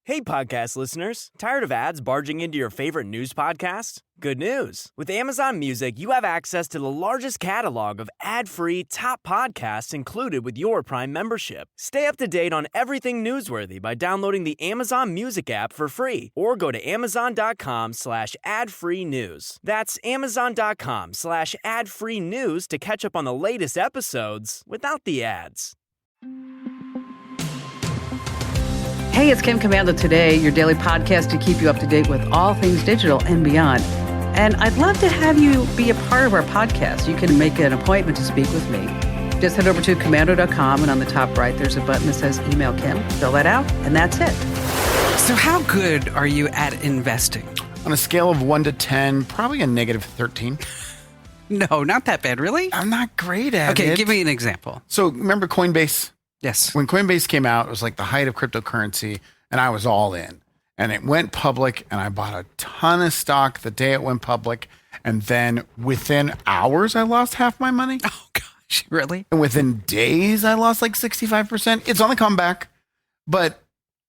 Hey, podcast listeners. Tired of ads barging into your favorite news podcast? Good news. With Amazon Music, you have access to the largest catalog of ad-free top podcasts included with your Prime membership. Stay up to date on everything newsworthy by downloading the Amazon Music app for free or go to amazon.com/ad-free news. That's amazon.com/ad-free news to catch up on the latest episodes without the ads. Hey, it's Kim Commando Today, your daily podcast to keep you up to date with all things digital and beyond. And I'd love to have you be a part of our podcast. You can make an appointment to speak with me. Just head over to commando.com, and on the top right, there's a button that says Email Kim. Fill that out, and that's it. So how good are you at investing? On a scale of 1 to 10, probably a negative 13. No, not that bad, really? I'm not great at it. Okay, give me an example. So remember Coinbase? Yes. When Coinbase came out, it was like the height of cryptocurrency, and I was all in. And it went public, and I bought a ton of stock the day it went public. And then within hours, I lost half my money. Oh, gosh, really? And within days, I lost like 65%. It's on the comeback. But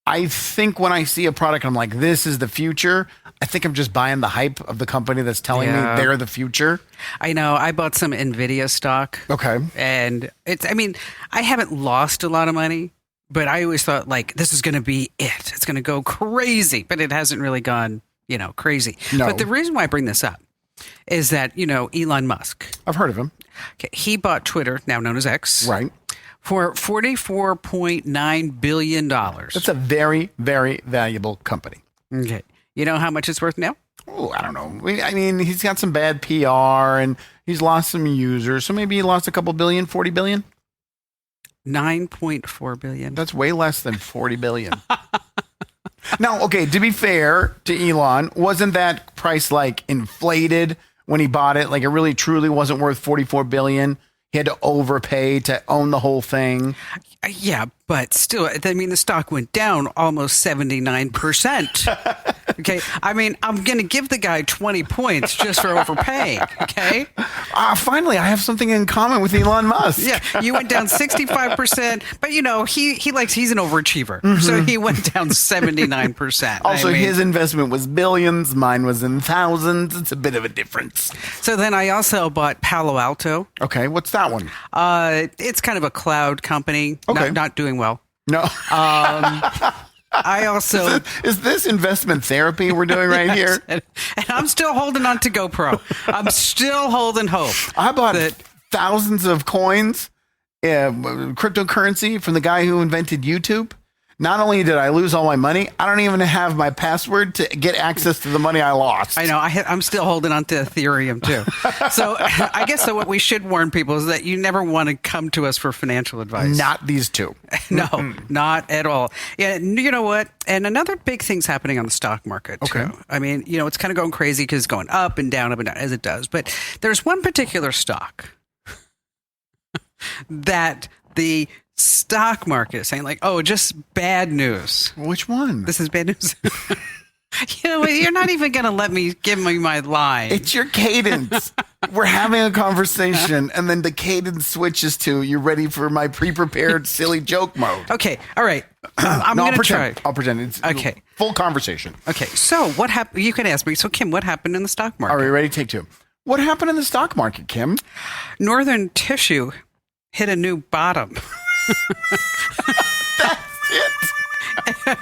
I think when I see a product, I'm like, this is the future. I think I'm just buying the hype of the company that's telling me they're the future. I know. I bought some NVIDIA stock. Okay. And I haven't lost a lot of money, but I always thought, like, this is going to be it. It's going to go crazy, but it hasn't really gone, crazy. No. But the reason why I bring this up is that, Elon Musk. I've heard of him. Okay, he bought Twitter, now known as X. Right. For $44.9 billion. That's a very, very valuable company. Okay. You know how much it's worth now? Oh, I don't know. I mean, he's got some bad PR and he's lost some users. So maybe he lost a couple billion, 40 billion? 9.4 billion. That's way less than 40 billion. Now, okay, to be fair to Elon, wasn't that price like inflated when he bought it? Like it really truly wasn't worth 44 billion. He had to overpay to own the whole thing. Yeah, but still, the stock went down almost 79%. Okay, I'm going to give the guy 20 points just for overpaying. Okay. Finally, I have something in common with Elon Musk. Yeah, you went down 65%, but he's an overachiever, so he went down 79%. Also, his investment was billions, mine was in thousands. It's a bit of a difference. So then I also bought Palo Alto. Okay, what's that one? It's kind of a cloud company. Okay. Not doing well. No. I also... Is this investment therapy we're doing right here? And I'm still holding on to GoPro. I'm still holding hope. I bought thousands of coins, cryptocurrency from the guy who invented YouTube. Not only did I lose all my money, I don't even have my password to get access to the money I lost. I know. I'm still holding on to Ethereum, too. So I guess what we should warn people is that you never want to come to us for financial advice. Not these two. No, not at all. Yeah, you know what? And another big thing's happening on the stock market, too. Okay. It's kind of going crazy because it's going up and down, as it does. But there's one particular stock that the stock market is saying just bad news. Which one? This is bad news. You're not even going to give me my line. It's your cadence. We're having a conversation and then the cadence switches to you're ready for my pre-prepared silly joke mode. Okay. All right. I'm going to try. I'll pretend. It's okay. Full conversation. Okay. So what happened? You can ask me. So Kim, what happened in the stock market? Are we ready? Take two. What happened in the stock market, Kim? Northern Tissue hit a new bottom. That's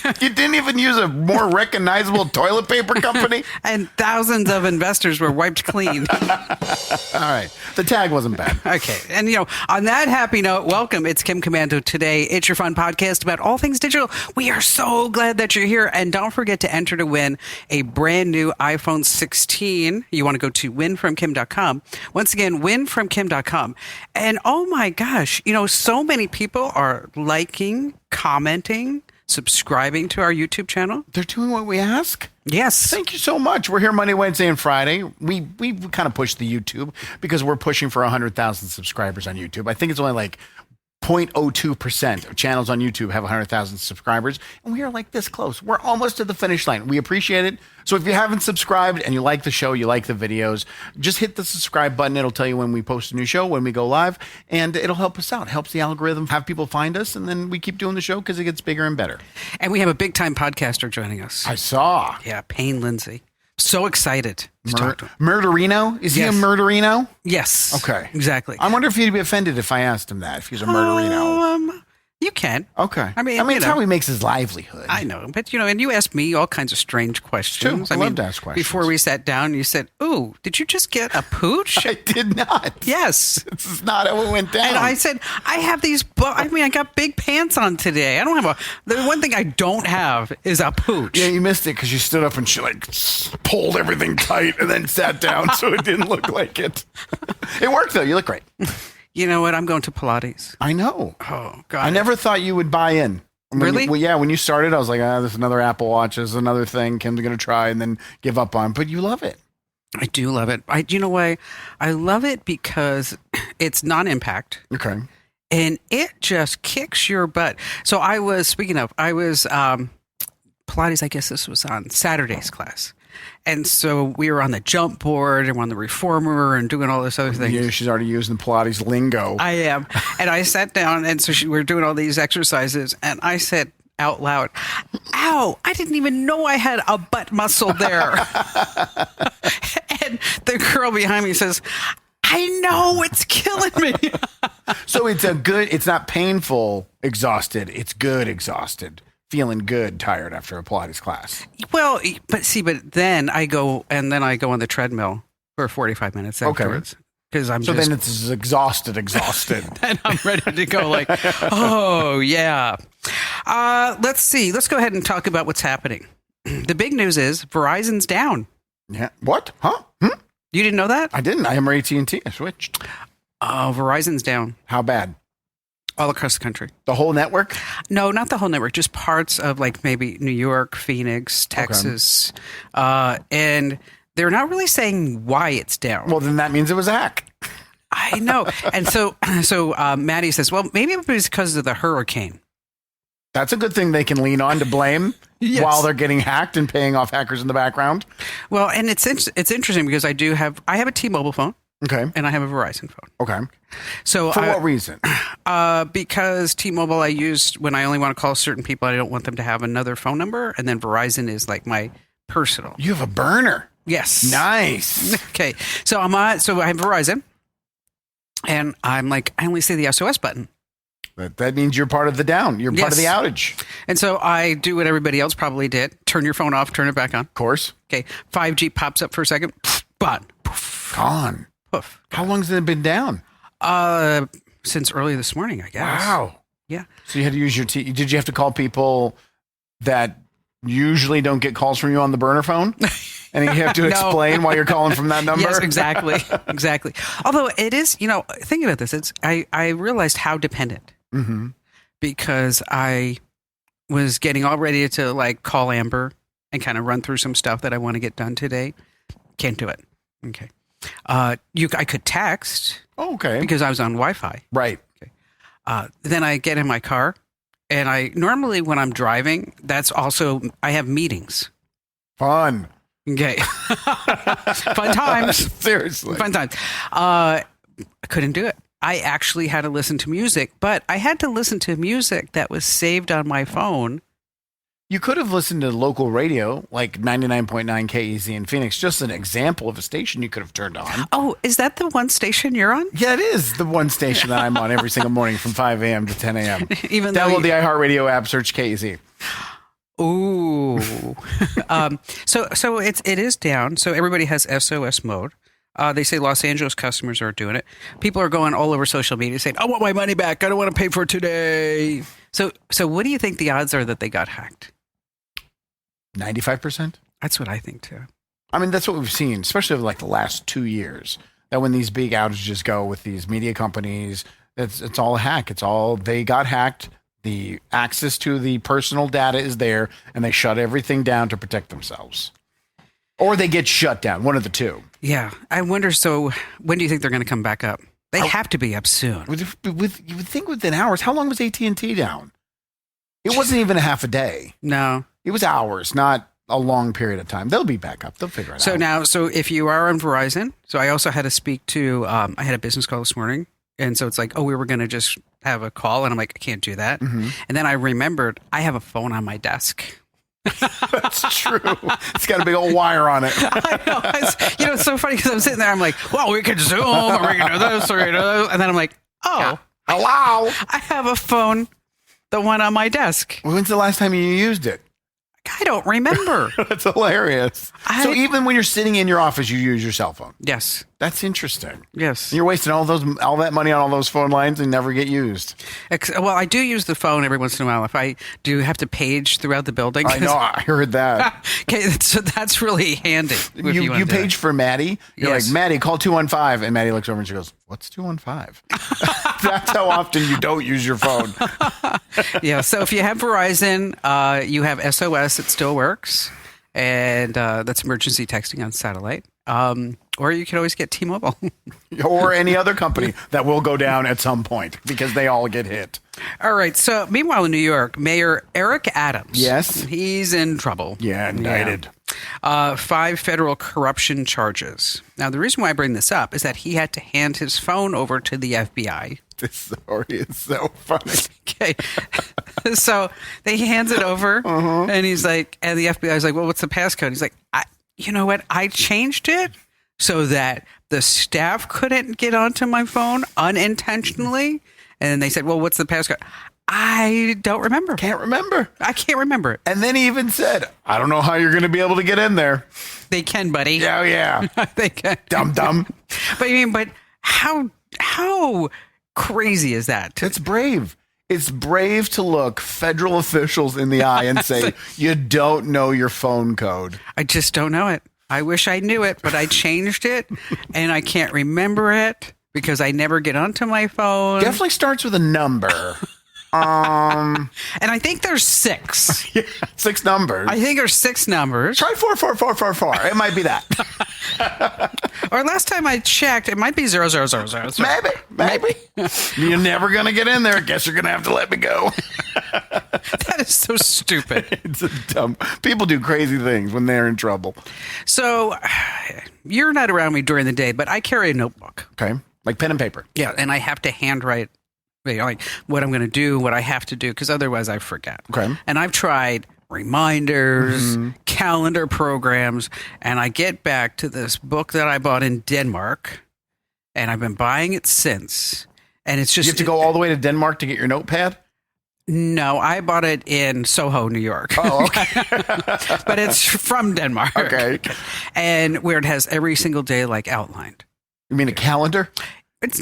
it. You didn't even use a more recognizable toilet paper company? And thousands of investors were wiped clean. All right. The tag wasn't bad. Okay. And, on that happy note, welcome. It's Kim Commando Today. It's your fun podcast about all things digital. We are so glad that you're here. And don't forget to enter to win a brand new iPhone 16. You want to go to winfromkim.com. Once again, winfromkim.com. And oh my gosh, so many people are liking, commenting, subscribing to our YouTube channel. They're doing what we ask? Yes. Thank you so much. We're here Monday, Wednesday, and Friday. We kind of push the YouTube because we're pushing for 100,000 subscribers on YouTube. I think it's only like 0.02% of channels on YouTube have 100,000 subscribers, and we are like this close. We're almost to the finish line. We appreciate it. So if you haven't subscribed and you like the show, you like the videos, just hit the subscribe button. It'll tell you when we post a new show, when we go live, and it'll help us out. It helps the algorithm have people find us, and then we keep doing the show because it gets bigger and better. And we have a big-time podcaster joining us. I saw. Yeah, Payne Lindsey. So excited to talk to him. Murderino? Is he a murderino? Yes. Okay. Exactly. I wonder if he'd be offended if I asked him that, if he's a murderino. You can. Okay. I mean, it's how he makes his livelihood. I know. But, and you asked me all kinds of strange questions. True. I love to ask questions. Before we sat down, you said, "Ooh, did you just get a pooch?" I did not. Yes. This is not how it went down. And I said, I have these, I got big pants on today. I don't have the one thing I don't have is a pooch. Yeah, you missed it because you stood up and she pulled everything tight and then sat down so it didn't look like it. It worked though. You look great. You know what? I'm going to Pilates. I know. Oh, God. I never thought you would buy in. Really? When you started, I was like, there's another Apple Watch. There's another thing Kim's going to try and then give up on. But you love it. I do love it. You know why? I love it because it's non-impact. Okay. And it just kicks your butt. So Pilates, I guess this was on Saturday's class. And so we were on the jump board and on the reformer and doing all this other things. Yeah, she's already using Pilates lingo. I am. And I sat down, and so we were doing all these exercises, and I said out loud, "Ow, I didn't even know I had a butt muscle there." And the girl behind me says, "I know, it's killing me." So it's not painful exhausted. It's good exhausted. Feeling good, tired after a Pilates class. Well, but then I go on the treadmill for 45 minutes afterwards. Because then it's exhausted. And I'm ready to go oh, yeah. Let's see. Let's go ahead and talk about what's happening. The big news is Verizon's down. Yeah. What? Huh? You didn't know that? I didn't. I am AT&T. I switched. Oh, Verizon's down. How bad? All across the country. The whole network? No, not the whole network. Just parts of maybe New York, Phoenix, Texas. Okay. And they're not really saying why it's down. Well, then that means it was a hack. I know. And so Maddie says, well, maybe it was because of the hurricane. That's a good thing they can lean on to blame while they're getting hacked and paying off hackers in the background. Well, and it's interesting because I have a T-Mobile phone. Okay. And I have a Verizon phone. Okay. So for what reason? Because T-Mobile I use when I only want to call certain people. I don't want them to have another phone number. And then Verizon is my personal. You have a burner. Yes. Nice. Okay. So I have Verizon. And I'm I only see the SOS button. That means you're part of the down. You're part of the outage. And so I do what everybody else probably did. Turn your phone off, turn it back on. Of course. Okay. 5G pops up for a second. Gone. Gone. Poof. How long has it been down? Since early this morning, I guess. Wow. Yeah. So you had to use did you have to call people that usually don't get calls from you on the burner phone? And you have to explain why you're calling from that number? Yes, exactly. Exactly. Although it is, thinking about this, I realized how dependent. Mm-hmm. Because I was getting all ready to call Amber and kind of run through some stuff that I want to get done today. Can't do it. Okay. I could text. Oh, okay. Because I was on Wi-Fi. Right. Okay. Then I get in my car, and I normally when I'm driving, I have meetings. Fun. Okay. Fun times. Seriously. Fun times. I couldn't do it. I actually had to listen to music, but I had to listen to music that was saved on my phone. You could have listened to local radio, like 99.9 KEZ in Phoenix. Just an example of a station you could have turned on. Oh, is that the one station you're on? Yeah, it is the one station that I'm on every single morning from 5 a.m. to 10 a.m. Download the iHeartRadio app, search KEZ. Ooh. So it is down. So everybody has SOS mode. They say Los Angeles customers are doing it. People are going all over social media saying, I want my money back. I don't want to pay for it today. So what do you think the odds are that they got hacked? 95%? That's what I think too. I mean, that's what we've seen, especially over the last 2 years, that when these big outages go with these media companies, it's all a hack. It's all, they got hacked. The access to the personal data is there, and they shut everything down to protect themselves. Or they get shut down, one of the two. Yeah. I wonder, so when do you think they're going to come back up? They have to be up soon. You would think within hours. How long was AT&T down? It wasn't even a half a day. No. It was hours, not a long period of time. They'll be back up. They'll figure it out. So if you are on Verizon, so I also had to speak to, I had a business call this morning. And so it's like, we were going to just have a call. And I'm like, I can't do that. Mm-hmm. And then I remembered I have a phone on my desk. That's true. It's got a big old wire on it. I know. It's so funny because I'm sitting there. I'm like, well, we could Zoom or we can do this or we can do this. And then I'm like, hello. I have a phone, the one on my desk. When's the last time you used it? I don't remember. That's hilarious. So even when you're sitting in your office, you use your cell phone? Yes. That's interesting. Yes. You're wasting all that money on all those phone lines and never get used. Well, I do use the phone every once in a while. If I do have to page throughout the building. I know. I heard that. Okay, so that's really handy. You page for Maddie. You're Yes. like, Maddie, call 215. And Maddie looks over and she goes, what's 215? That's how often you don't use your phone. Yeah. So if you have Verizon, you have SOS. It still works. And that's emergency texting on satellite. Or you can always get T-Mobile. Or any other company that will go down at some point because they all get hit. All right. So meanwhile in New York, Mayor Eric Adams. Yes. He's in trouble. Yeah, indicted. 5 federal corruption charges. Now, the reason why I bring this up is that he had to hand his phone over to the FBI. This story is so funny. Okay. So he hands it over and he's like, and the FBI is like, well, what's the passcode? He's like, you know what? I changed it so that the staff couldn't get onto my phone unintentionally. And then they said, well, what's the passcode? I don't remember. Can't remember. I can't remember it. And then he even said, I don't know how you're going to be able to get in there. They can, buddy. Oh, yeah. They can. Dumb. But how crazy is that? It's brave. It's brave to look federal officials in the eye and say, you don't know your phone code. I just don't know it. I wish I knew it, but I changed it and I can't remember it because I never get onto my phone. Definitely starts with a number. And I think there's 6. Yeah, 6 numbers. I think there's 6 numbers. Try 44444. It might be that. Or last time I checked, it might be 0000. Maybe. You're never going to get in there. Guess you're going to have to let me go. That is so stupid. It's a dumb. People do crazy things when they're in trouble. So you're not around me during the day, but I carry a notebook. Okay. Like pen and paper. Yeah. And I have to handwrite like what I'm going to do, what I have to do, because otherwise I forget. Okay. And I've tried reminders, calendar programs, and I get back to this book that I bought in Denmark, and I've been buying it since. And it's just you have to go all the way to Denmark to get your notepad? No, I bought it in Soho, New York. Oh, okay. But it's from Denmark. Okay. And where it has every single day like outlined. You mean a calendar? It's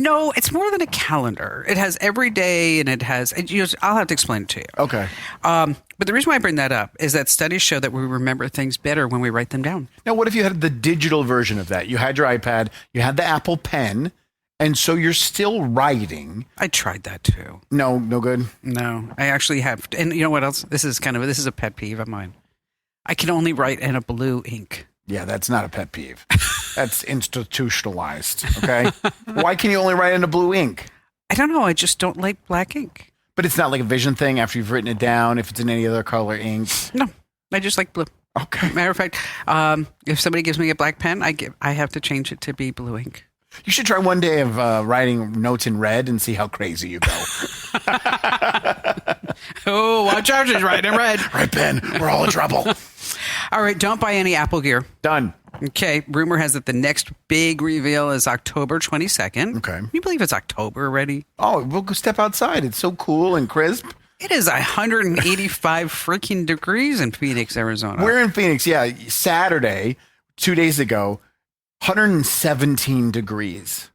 more than a calendar. It has every day, and I'll have to explain it to you. Okay. But the reason why I bring that up is that studies show that we remember things better when we write them down. Now, what if you had the digital version of that? You had your iPad, you had the Apple Pen, and so you're still writing. I tried that too. No good? No, I actually have. And you know what else? This is a pet peeve of mine. I can only write in a blue ink. Yeah, that's not a pet peeve. That's institutionalized, okay? Why can you only write in a blue ink? I don't know. I just don't like black ink. But it's not like a vision thing after you've written it down, if it's in any other color ink? No, I just like blue. Okay. Matter of fact, if somebody gives me a black pen, I have to change it to be blue ink. You should try one day of writing notes in red and see how crazy you go. Oh, watch out. She's writing in red. Right, Ben. We're all in trouble. All right. Don't buy any Apple gear. Done. Okay. Rumor has it the next big reveal is October 22nd. Okay. Can you believe it's October already? Oh, we'll go step outside. It's so cool and crisp. It is 185 freaking degrees in Phoenix, Arizona. We're in Phoenix. Yeah. Saturday, 2 days ago, 117 degrees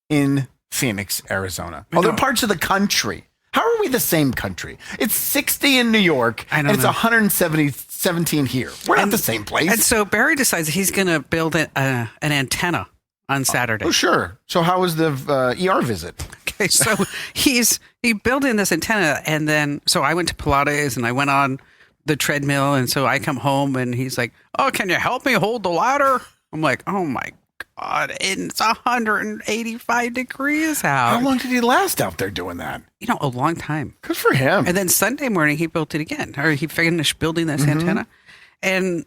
in Phoenix, Arizona. Other parts of the country. How are we the same country? It's 60 in New York, and it's 117 here. We're not the same place. And so Barry decides he's going to build an antenna on Saturday. Oh, sure. So how was the ER visit? Okay, so he built in this antenna, and then so I went to Pilates and I went on the treadmill, and so I come home and he's like, "Oh, can you help me hold the ladder?" I'm like, "Oh my God, it's 185 degrees out. How long did he last out there doing that? A long time. Good for him. And then Sunday morning, he built it again, or he finished building this antenna. And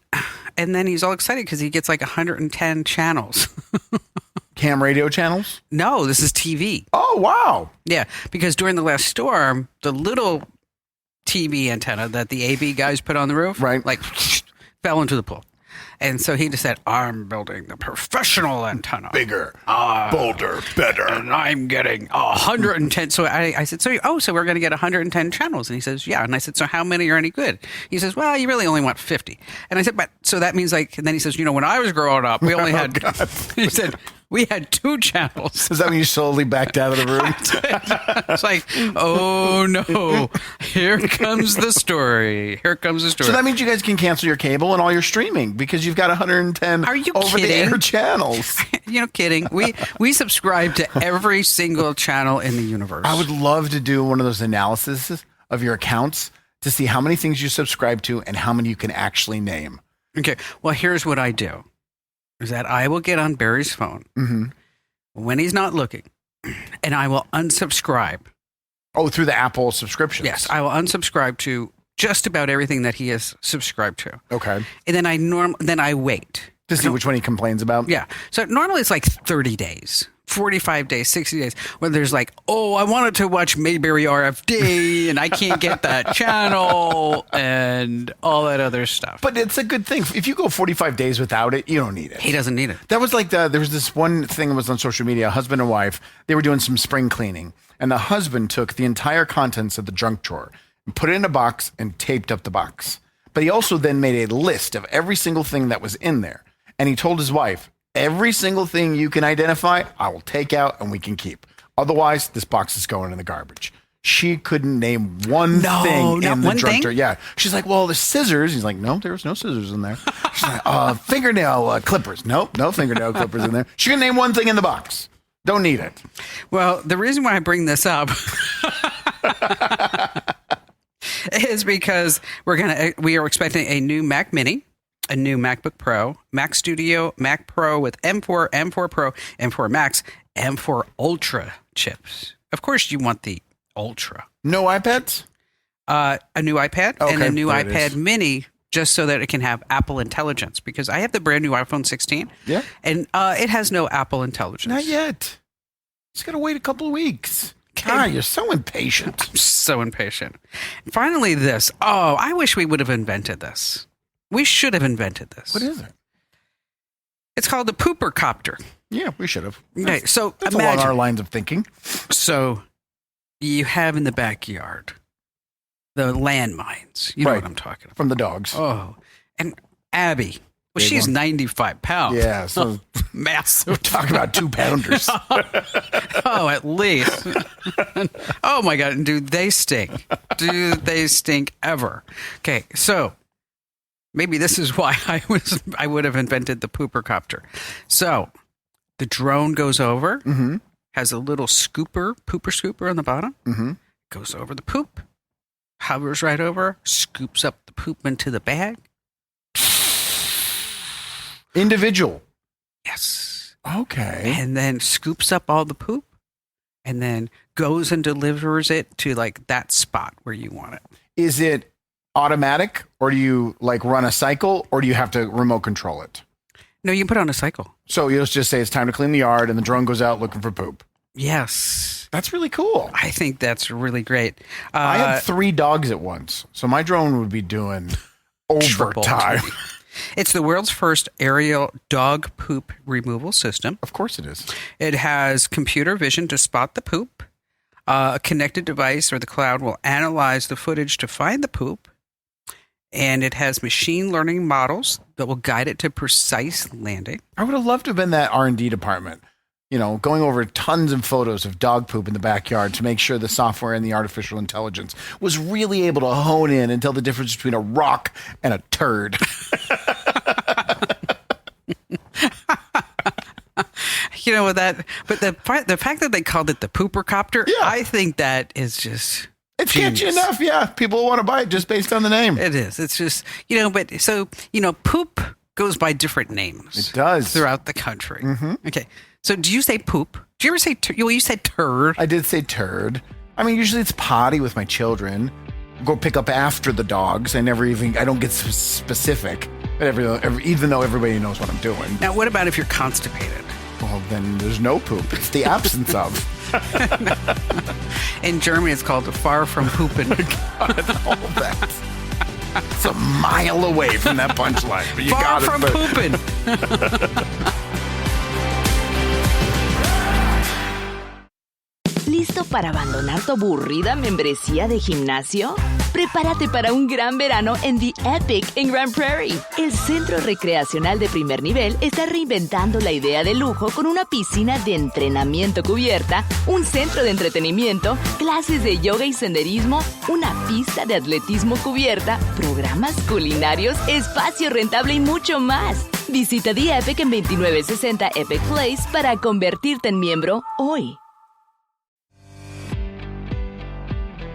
then he's all excited because he gets like 110 channels. Ham radio channels? No, this is TV. Oh, wow. Yeah, because during the last storm, the little TV antenna that the AB guys put on the roof, right, like fell into the pool. And so he just said, I'm building the professional antenna. Bigger, bolder, better. And I'm getting 110. So I said, so we're going to get 110 channels. And he says, yeah. And I said, so how many are any good? He says, well, you really only want 50. And I said, but so that means and then he says, when I was growing up, we only had, he said, we had 2 channels. Is that when you slowly backed out of the room? It's like, oh no, here comes the story. So that means you guys can cancel your cable and all your streaming because you've got 110 over-the-air channels. Kidding. We subscribe to every single channel in the universe. I would love to do one of those analyses of your accounts to see how many things you subscribe to and how many you can actually name. Okay. Well, here's what I do. Is that I will get on Barry's phone when he's not looking, and I will unsubscribe. Oh, through the Apple subscriptions? Yes, I will unsubscribe to just about everything that he has subscribed to. Okay. And then I wait. To see which one he complains about? Yeah. So normally it's like 30 days. 45 days, 60 days, where there's like, oh, I wanted to watch Mayberry RFD and I can't get that channel and all that other stuff. But it's a good thing. If you go 45 days without it, you don't need it. He doesn't need it. That was like there was this one thing that was on social media, a husband and wife, they were doing some spring cleaning. And the husband took the entire contents of the junk drawer and put it in a box and taped up the box. But he also then made a list of every single thing that was in there. And he told his wife, every single thing you can identify, I will take out and we can keep. Otherwise, this box is going in the garbage. She couldn't name one thing in the junk drawer. Yeah. She's like, well, the scissors. He's like, no, there was no scissors in there. She's like, fingernail clippers. Nope, no fingernail clippers in there. She can name one thing in the box. Don't need it. Well, the reason why I bring this up is because we are expecting a new Mac Mini, a new MacBook Pro, Mac Studio, Mac Pro with M4, M4 Pro, M4 Max, M4 Ultra chips. Of course, you want the Ultra. No iPads? A new iPad and a new iPad Mini, just so that it can have Apple Intelligence. Because I have the brand new iPhone 16. Yeah. And it has no Apple Intelligence. Not yet. Just got to wait a couple of weeks. God, you're so impatient. I'm so impatient. Finally, this. Oh, I wish we would have invented this. We should have invented this. What is it? It's called the pooper copter. Yeah, we should have. Okay, so that's imagine, along our lines of thinking. So you have in the backyard the landmines. You know what I'm talking about. From the dogs. Oh, and Abby. Well, she's 95 pounds. Yeah, so massive. We're talking about 2-pounders. Oh, at least. Oh my God, do they stink? Do they stink ever? Okay, so maybe this is why I would have invented the pooper copter. So the drone goes over, has a little pooper scooper on the bottom, goes over the poop, hovers right over, scoops up the poop into the bag. Individual. Yes. Okay. And then scoops up all the poop and then goes and delivers it to like that spot where you want it. Is it automatic or do you like run a cycle or do you have to remote control it? No, you can put on a cycle. So you'll just say it's time to clean the yard and the drone goes out looking for poop. Yes. That's really cool. I think that's really great. I had 3 dogs at once. So my drone would be doing overtime. It's the world's first aerial dog poop removal system. Of course it is. It has computer vision to spot the poop. A connected device or the cloud will analyze the footage to find the poop. And it has machine learning models that will guide it to precise landing. I would have loved to have been that R&D department, going over tons of photos of dog poop in the backyard to make sure the software and the artificial intelligence was really able to hone in and tell the difference between a rock and a turd. But the fact that they called it the pooper copter, I think that is just... It's catchy enough, yeah. People want to buy it just based on the name. It is. It's just, poop goes by different names. It does. Throughout the country. Okay. So do you say poop? Do you ever say, you said turd? I did say turd. I mean, usually it's potty with my children. Go pick up after the dogs. I don't get specific, but even though everybody knows what I'm doing. Now, what about if you're constipated? Well, then there's no poop. It's the absence of. In Germany, it's called far from pooping. God, all that. It's a mile away from that punchline. But you Far got from it, pooping. ¿Listo para abandonar tu aburrida membresía de gimnasio? Prepárate para un gran verano en The Epic en Grand Prairie. El centro recreacional de primer nivel está reinventando la idea de lujo con una piscina de entrenamiento cubierta, un centro de entretenimiento, clases de yoga y senderismo, una pista de atletismo cubierta, programas culinarios, espacio rentable y mucho más. Visita The Epic en 2960 Epic Place para convertirte en miembro hoy.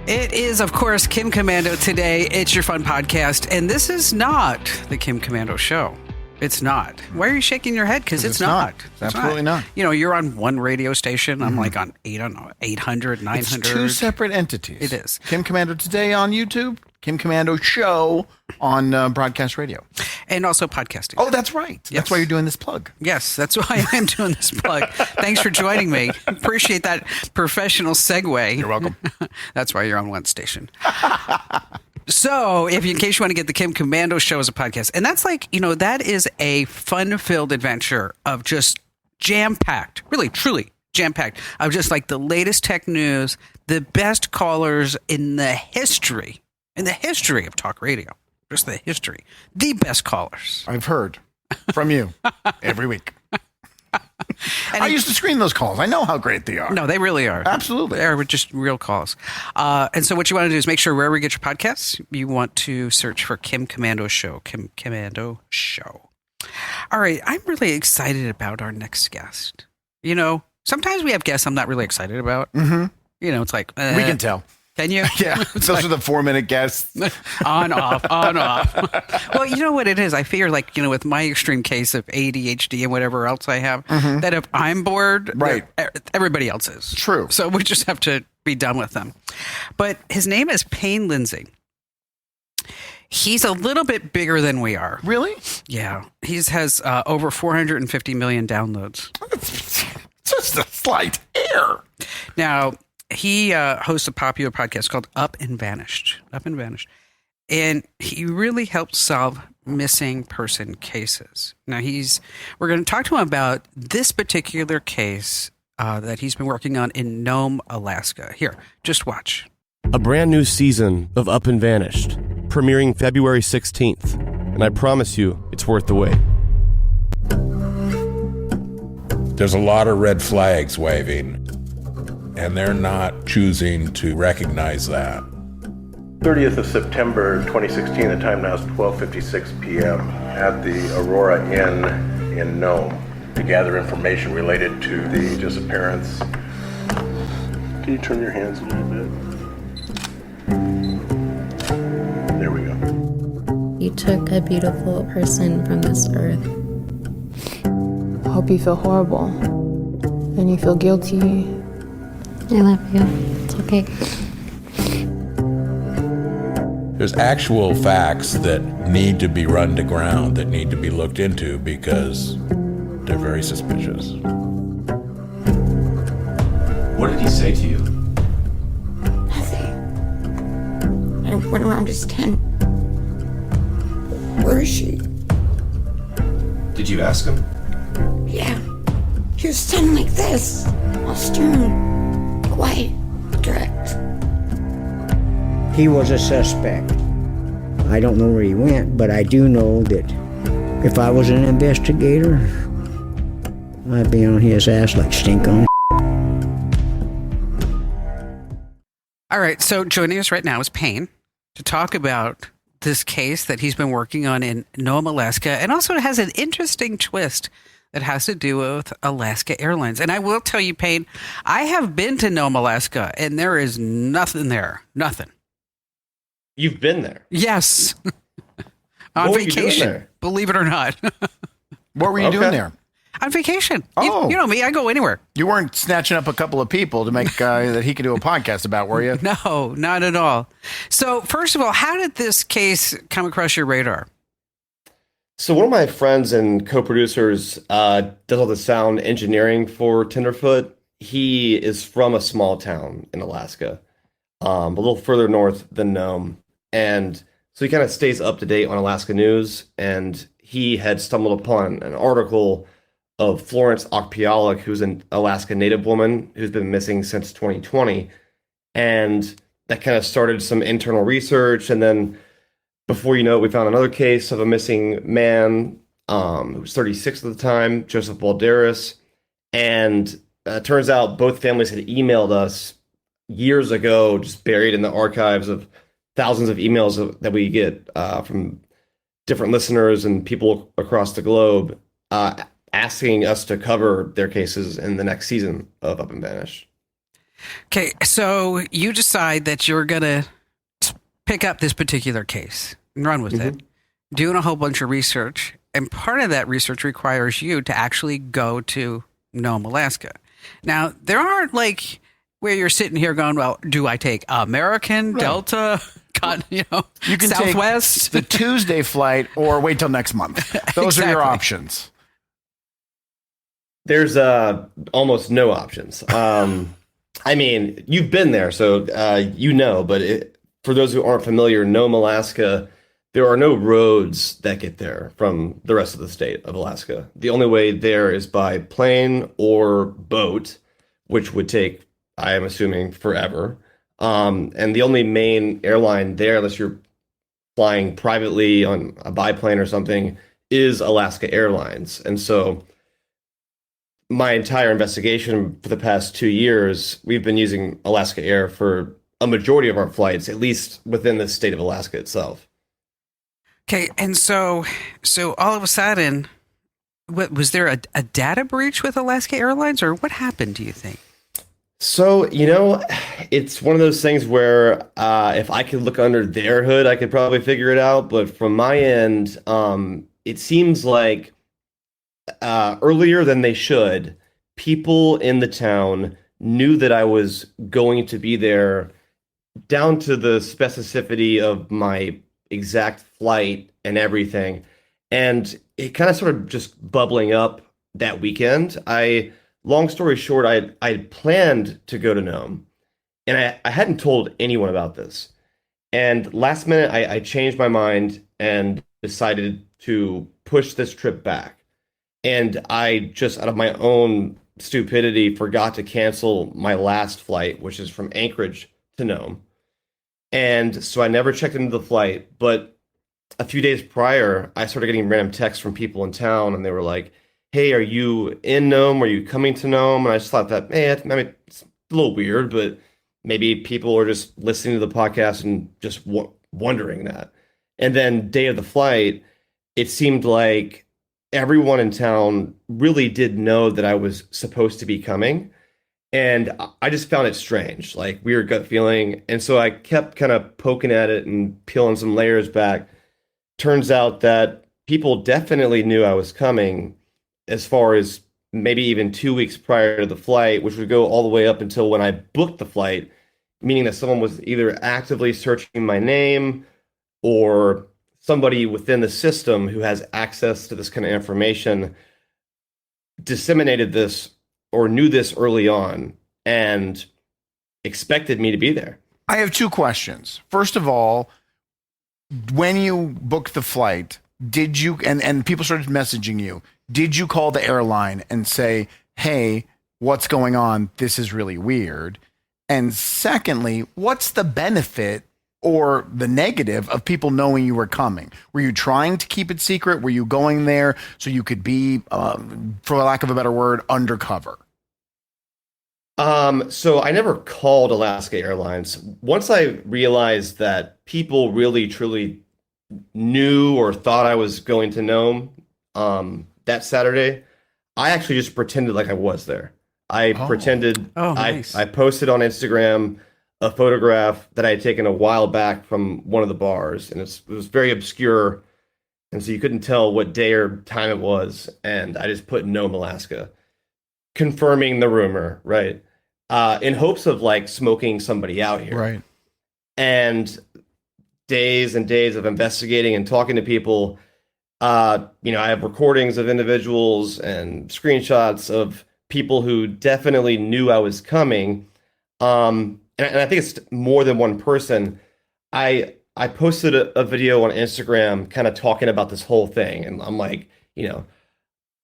It is, of course, Kim Komando today. It's your fun podcast. And this is not the Kim Komando show. It's not. Why are you shaking your head? Because it's not. It's absolutely not. You know, you're on one radio station. I'm like on 800, 900. It's two separate entities. It is. Kim Komando today on YouTube. Kim Komando show on broadcast radio. And also podcasting. Oh, that's right. Yes. That's why you're doing this plug. Yes, that's why I'm doing this plug. Thanks for joining me. Appreciate that professional segue. You're welcome. That's why you're on one station. So, in case you want to get the Kim Komando show as a podcast, and that's like, that is a fun-filled adventure of just jam-packed, really, truly jam-packed, of just like the latest tech news, the best callers in the history of talk radio, just the history, the best callers. I've heard from you every week. I used to screen those calls. I know how great they are. No, they really are. Absolutely. They're just real calls. And so what you want to do is make sure wherever you get your podcasts, you want to search for Kim Komando Show. Kim Komando Show. All right. I'm really excited about our next guest. Sometimes we have guests I'm not really excited about. Mm-hmm. It's like... we can tell. Can you? Yeah. Those are the 4-minute guests. On, off. Well, you know what it is? I figure with my extreme case of ADHD and whatever else I have, that if I'm bored, right, everybody else is. True. So we just have to be done with them. But his name is Payne Lindsey. He's a little bit bigger than we are. Really? Yeah. He has over 450 million downloads. Just a slight error. Now... he hosts a popular podcast called Up and Vanished. And he really helps solve missing person cases. Now we're going to talk to him about this particular case that he's been working on in Nome, Alaska. Here, just watch. A brand new season of Up and Vanished, premiering February 16th. And I promise you, it's worth the wait. There's a lot of red flags waving. And they're not choosing to recognize that. 30th of September 2016, the time now is 12:56 p.m. at the Aurora Inn in Nome to gather information related to the disappearance. Can you turn your hands a little bit? There we go. You took a beautiful person from this earth. I hope you feel horrible and you feel guilty. I love you. It's okay. There's actual facts that need to be run to ground, that need to be looked into because they're very suspicious. What did he say to you? Nothing. I went around his tent. Where is she? Did you ask him? Yeah. He was standing like this, all stern. Quiet, direct. He was a suspect. I don't know where he went, but I do know that if I was an investigator, I'd be on his ass like stink on. All right, so joining us right now is Payne to talk about this case that he's been working on in Nome, Alaska, and also it has an interesting twist that has to do with Alaska Airlines. And I will tell you, Payne, I have been to Nome, Alaska, and there is nothing there. Nothing. You've been there? Yes. On what vacation. believe it or not. What were you doing there? On vacation. Oh. You know me, I go anywhere. You weren't snatching up a couple of people to make that he could do a podcast about, were you? No, not at all. So, first of all, how did this case come across your radar? So one of my friends and co-producers does all the sound engineering for Tenderfoot. He is from a small town in Alaska, a little further north than Nome. And so he kind of stays up to date on Alaska news. And he had stumbled upon an article of Florence Okpialek, who's an Alaska Native woman who's been missing since 2020. And that kind of started some internal research. And then before you know it, we found another case of a missing man who was 36 at the time, Joseph Balderas. And turns out both families had emailed us years ago, just buried in the archives of thousands of emails that we get from different listeners and people across the globe, asking us to cover their cases in the next season of Up and Vanished. Okay, so you decide that you're going to pick up this particular case and run with it, doing a whole bunch of research. And part of that research requires you to actually go to Nome, Alaska. Now, there aren't like where you're sitting here going, well, do I take American, Delta, you can Southwest? take the Tuesday flight or wait till next month. Those are your options. There's almost no options. I mean, you've been there, so but for those who aren't familiar, Nome, Alaska, there are no roads that get there from the rest of the state of Alaska. The only way there is by plane or boat, which would take, I am assuming, forever. And the only main airline there, unless you're flying privately on a biplane or something, is Alaska Airlines. And so my entire investigation for the past 2 years, we've been using Alaska Air for a majority of our flights, at least within the state of Alaska itself. Okay, and so all of a sudden, was there a data breach with Alaska Airlines, or what happened, do you think? So, it's one of those things where if I could look under their hood, I could probably figure it out. But from my end, it seems like earlier than they should, people in the town knew that I was going to be there down to the specificity of my exact flight and everything. And it kind of started just bubbling up that weekend. Long story short, I had planned to go to Nome, and I hadn't told anyone about this. And last minute, I changed my mind and decided to push this trip back. And I just, out of my own stupidity, forgot to cancel my last flight, which is from Anchorage to Nome. And so I never checked into the flight. But a few days prior, I started getting random texts from people in town, and they were like, hey, are you in Nome? Are you coming to Nome? And I just thought that, it's a little weird, but maybe people are just listening to the podcast and just wondering that. And then day of the flight, it seemed like everyone in town really did know that I was supposed to be coming. And I just found it strange, like weird gut feeling. And so I kept kind of poking at it and peeling some layers back. Turns out that people definitely knew I was coming, as far as maybe even 2 weeks prior to the flight, which would go all the way up until when I booked the flight, meaning that someone was either actively searching my name or somebody within the system who has access to this kind of information disseminated this or knew this early on and expected me to be there. I have two questions. First of all, when you booked the flight, did you, and people started messaging you, did you call the airline and say, hey, what's going on? This is really weird. And secondly, what's the benefit or the negative of people knowing you were coming? Were you trying to keep it secret? Were you going there so you could be, for lack of a better word, undercover? So I never called Alaska Airlines. Once I realized that people really, truly knew or thought I was going to Nome, that Saturday, I actually just pretended like I was there. I pretended. Nice. I posted on Instagram a photograph that I had taken a while back from one of the bars, and it was very obscure. And so you couldn't tell what day or time it was. And I just put Nome, Alaska, confirming the rumor, right? In hopes of like smoking somebody out here. Right. And days and days of investigating and talking to people. I have recordings of individuals and screenshots of people who definitely knew I was coming. And I think it's more than one person. I posted a video on Instagram kind of talking about this whole thing. And I'm like,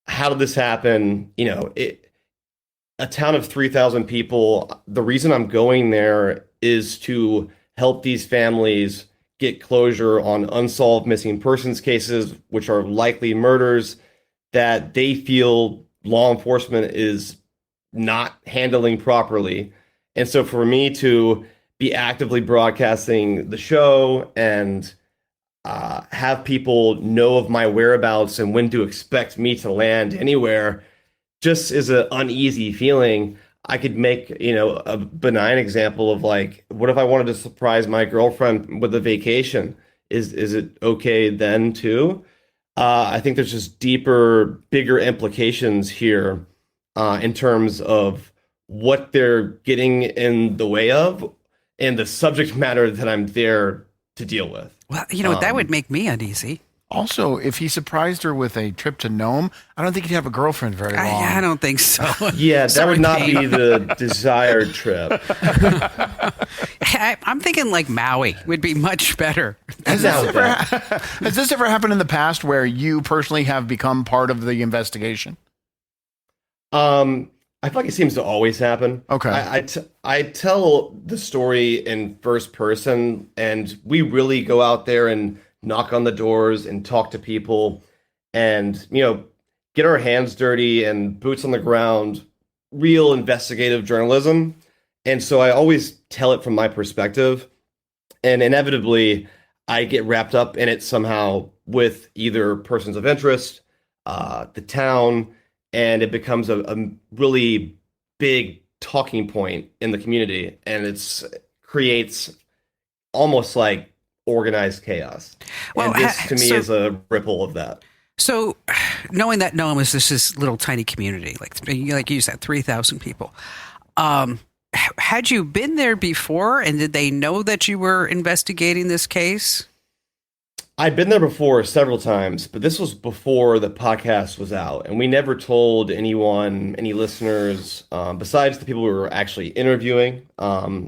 how did this happen? A town of 3,000 people. The reason I'm going there is to help these families get closure on unsolved missing persons cases, which are likely murders that they feel law enforcement is not handling properly. And so for me to be actively broadcasting the show and have people know of my whereabouts and when to expect me to land anywhere just is an uneasy feeling. I could make, a benign example of like, what if I wanted to surprise my girlfriend with a vacation? Is it okay then too? I think there's just deeper, bigger implications here in terms of what they're getting in the way of and the subject matter that I'm there to deal with. Well, that would make me uneasy. Also, if he surprised her with a trip to Nome, I don't think he'd have a girlfriend very long. I don't think so. Yeah, that would not be the desired trip. I'm thinking like Maui would be much better. Has this ever happened in the past where you personally have become part of the investigation? I feel like it seems to always happen. Okay. I tell the story in first person, and we really go out there and knock on the doors and talk to people and, get our hands dirty and boots on the ground, real investigative journalism. And so I always tell it from my perspective. And inevitably, I get wrapped up in it somehow with either persons of interest, the town, and it becomes a really big talking point in the community. And it creates almost like organized chaos. Well, and this to me is a ripple of that. So knowing that Nome is this little tiny community, like you said, 3,000 people, had you been there before and did they know that you were investigating this case? I'd been there before several times, but this was before the podcast was out. And we never told anyone, any listeners, besides the people we were actually interviewing,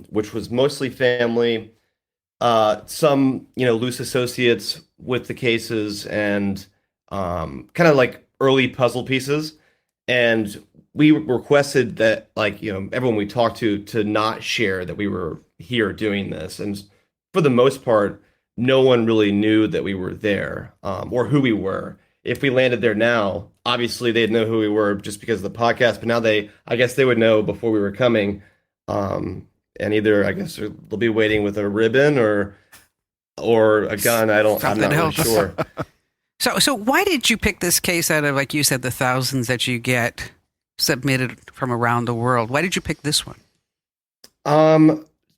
which was mostly family, some, loose associates with the cases and kind of like early puzzle pieces. And we requested that, everyone we talked to not share that we were here doing this. And for the most part, no one really knew that we were there or who we were. If we landed there now, obviously they'd know who we were just because of the podcast. But now I guess they would know before we were coming. And either, I guess, they'll be waiting with a ribbon or a gun. I'm not really sure. So why did you pick this case out of, like you said, the thousands that you get submitted from around the world? Why did you pick this one?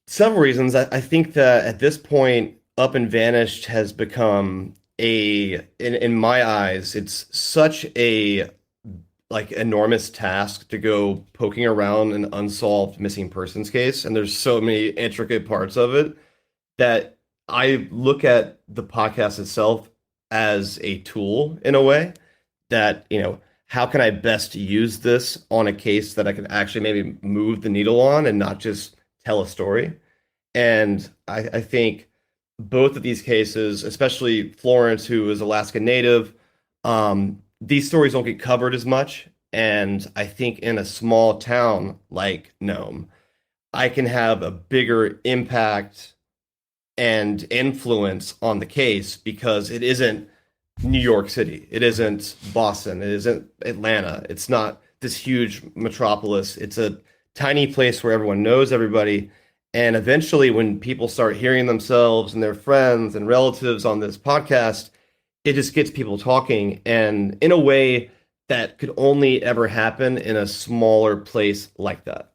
Several reasons. I think that at this point, Up and Vanished has become in my eyes, it's such a enormous task to go poking around an unsolved missing persons case. And there's so many intricate parts of it that I look at the podcast itself as a tool in a way that, how can I best use this on a case that I can actually maybe move the needle on and not just tell a story. And I think both of these cases, especially Florence, who is Alaska Native, these stories don't get covered as much. And I think in a small town like Nome, I can have a bigger impact and influence on the case because it isn't New York City. It isn't Boston. It isn't Atlanta. It's not this huge metropolis. It's a tiny place where everyone knows everybody. And eventually when people start hearing themselves and their friends and relatives on this podcast, it just gets people talking, and in a way that could only ever happen in a smaller place like that.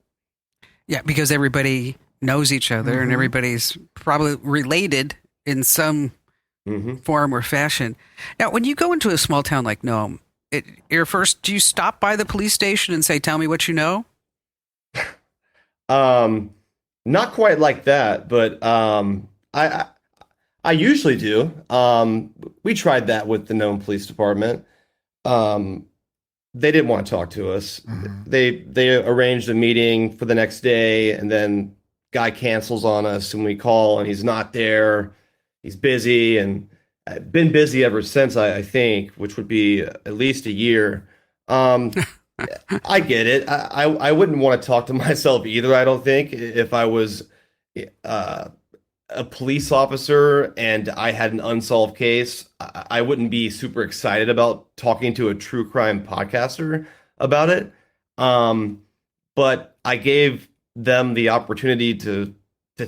Yeah, because everybody knows each other and everybody's probably related in some form or fashion. Now, when you go into a small town like Nome, do you stop by the police station and say, "Tell me what you know"? Not quite like that, but I usually do. We tried that with the Nome Police Department. They didn't want to talk to us. They arranged a meeting for the next day, and then guy cancels on us, and we call, and he's not there. He's busy, and been busy ever since, I think, which would be at least a year. I get it. I wouldn't want to talk to myself either, I don't think, if I was a police officer and I had an unsolved case. I wouldn't be super excited about talking to a true crime podcaster about it. But I gave them the opportunity to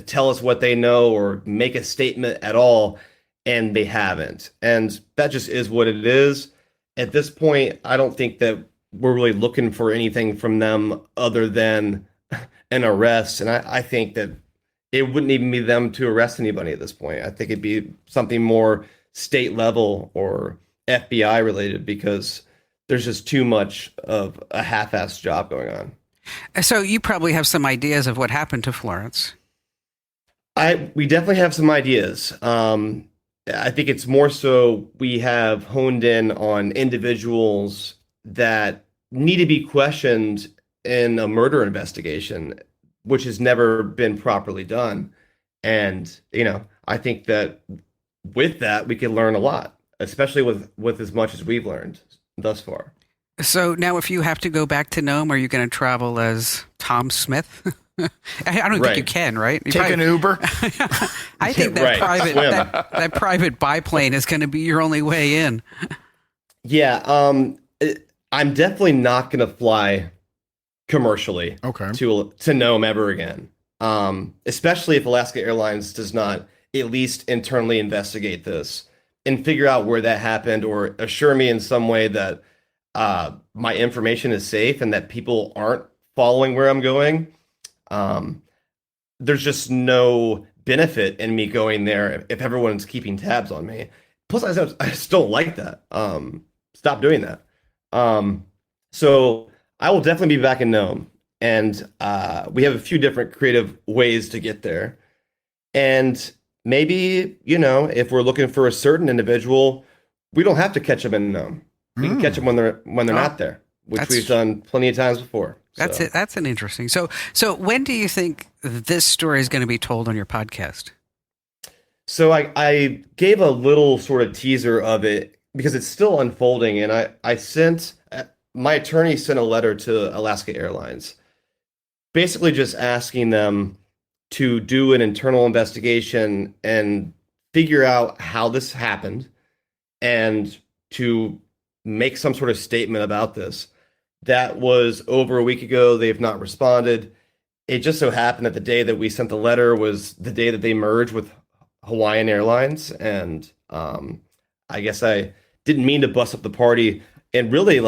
tell us what they know or make a statement at all, and they haven't. And that just is what it is. At this point, I don't think that we're really looking for anything from them other than an arrest. And I think that it wouldn't even be them to arrest anybody at this point. I think it'd be something more state level or FBI related, because there's just too much of a half-assed job going on. So you probably have some ideas of what happened to Florence. We definitely have some ideas. I think it's more so we have honed in on individuals that need to be questioned in a murder investigation, which has never been properly done. And, I think that with that, we can learn a lot, especially with as much as we've learned thus far. So now if you have to go back to Nome, are you going to travel as Tom Smith? I don't think you can, right? Take an Uber. I think that private biplane is going to be your only way in. Yeah, I'm definitely not going to fly commercially to Nome ever again. Especially if Alaska Airlines does not at least internally investigate this and figure out where that happened, or assure me in some way that my information is safe and that people aren't following where I'm going. There's just no benefit in me going there if everyone's keeping tabs on me. Plus, I just don't like that. Stop doing that. So I will definitely be back in Nome, and we have a few different creative ways to get there. And maybe, if we're looking for a certain individual, we don't have to catch them in Nome. We can catch them when they're not there, which we've done plenty of times before. That's it. That's an interesting. So when do you think this story is going to be told on your podcast? So I gave a little sort of teaser of it because it's still unfolding, and I sent my attorney sent a letter to Alaska Airlines, basically just asking them to do an internal investigation and figure out how this happened, and to make some sort of statement about this. That was over a week ago. They've not responded. It just so happened that the day that we sent the letter was the day that they merged with Hawaiian Airlines. And I guess I didn't mean to bust up the party. And really,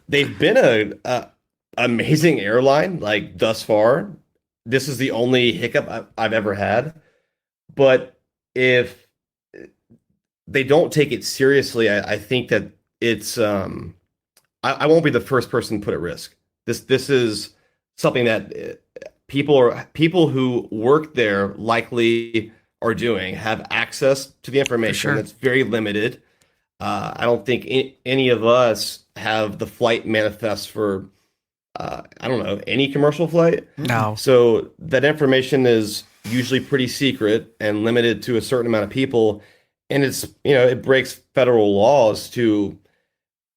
they've been a amazing airline, thus far. This is the only hiccup I've ever had. But if they don't take it seriously, I think that it's I won't be the first person put at risk. This is something that people who work there likely are doing, have access to the information that's very limited. I don't think any of us have the flight manifest for any commercial flight. No. So that information is usually pretty secret and limited to a certain amount of people, and it's it breaks federal laws to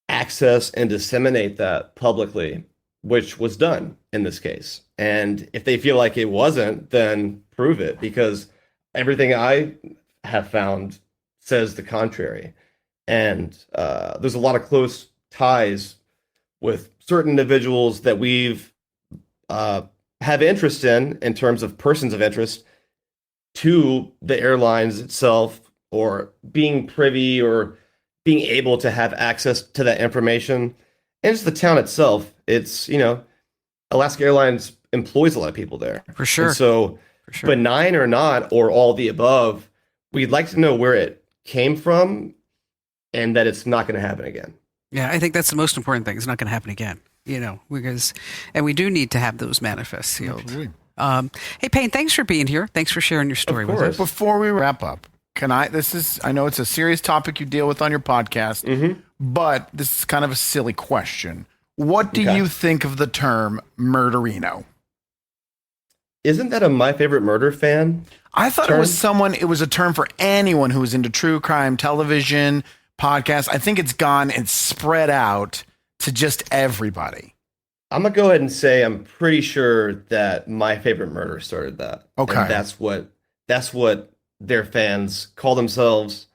access and disseminate that publicly, which was done in this case. And if they feel like it wasn't, then prove it, because everything I have found says the contrary. And there's a lot of close ties with certain individuals that we've have interest in terms of persons of interest to the airlines itself, or being privy or being able to have access to that information. And just the town itself, it's, Alaska Airlines employs a lot of people there. For sure. And so benign or not, or all the above, we'd like to know where it came from and that it's not going to happen again. Yeah, I think that's the most important thing. It's not going to happen again, and we do need to have those manifests sealed. Absolutely. Hey, Payne, thanks for being here. Thanks for sharing your story with us. Before we wrap up, I know it's a serious topic you deal with on your podcast, but this is kind of a silly question. What do you think of the term murderino? Isn't that a My Favorite Murder fan? I thought it was a term for anyone who was into true crime television, podcasts. I think it's gone and spread out to just everybody. I'm going to go ahead and say I'm pretty sure that My Favorite Murder started that. Okay. And that's what their fans call themselves.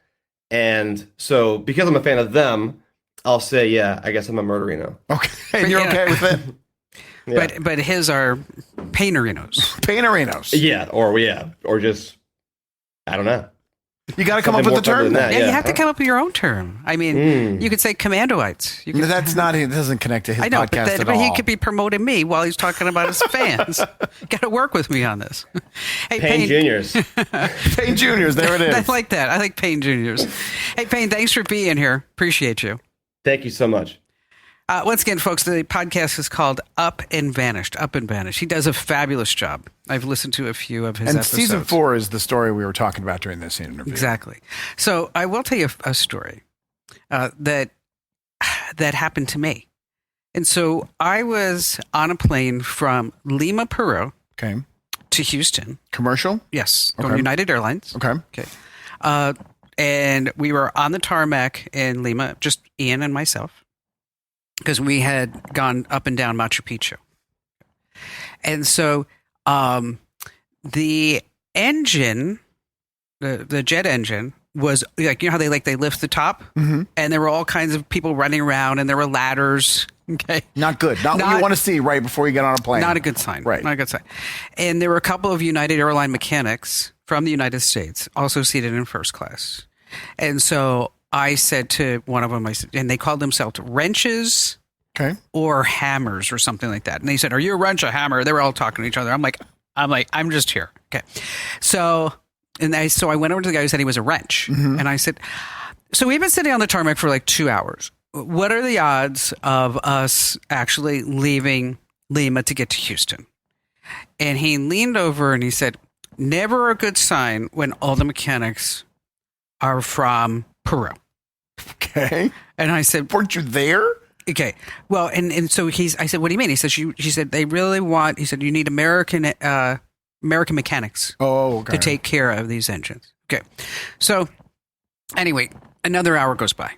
And so because I'm a fan of them, I'll say, yeah, I guess I'm a murderino. Okay. And you're okay with it? Yeah. But his are Painterinos. Painterinos. Yeah. Or just, I don't know. You got to come up with a term then. Yeah, you have to come up with your own term. I mean, you could say commandoites. It doesn't connect to his podcast at all. But he could be promoting me while he's talking about his fans. Got to work with me on this. Hey, Payne Juniors. Payne Juniors, there it is. I like that. I like Payne Juniors. Hey, Payne, thanks for being here. Appreciate you. Thank you so much. Once again, folks, the podcast is called Up and Vanished. Up and Vanished. He does a fabulous job. I've listened to a few of his episodes. And season 4 is the story we were talking about during this interview. Exactly. So I will tell you a story that happened to me. And so I was on a plane from Lima, Peru, to Houston. Commercial? Yes. Going United Airlines. Okay. And we were on the tarmac in Lima, just Ian and myself, because we had gone up and down Machu Picchu. And so the engine, the jet engine, was like, how they lift the top, and there were all kinds of people running around, and there were ladders. Okay, not good. Not what you want to see right before you get on a plane. Not a good sign. Right, not a good sign. And there were a couple of United Airline mechanics from the United States, also seated in first class. And so I said to one of them, and they called themselves wrenches, or hammers, or something like that. And they said, "Are you a wrench, a hammer?" They were all talking to each other. I'm like, I'm just here. Okay, so. So I went over to the guy who said he was a wrench. And I said, so we've been sitting on the tarmac for like 2 hours. What are the odds of us actually leaving Lima to get to Houston? And he leaned over and he said, never a good sign when all the mechanics are from Peru. Okay. And I said, weren't you there? Okay. Well, and so I said, what do you mean? He said, she said, they really want, he said, you need American mechanics to take care of these engines. Okay. So anyway, another hour goes by.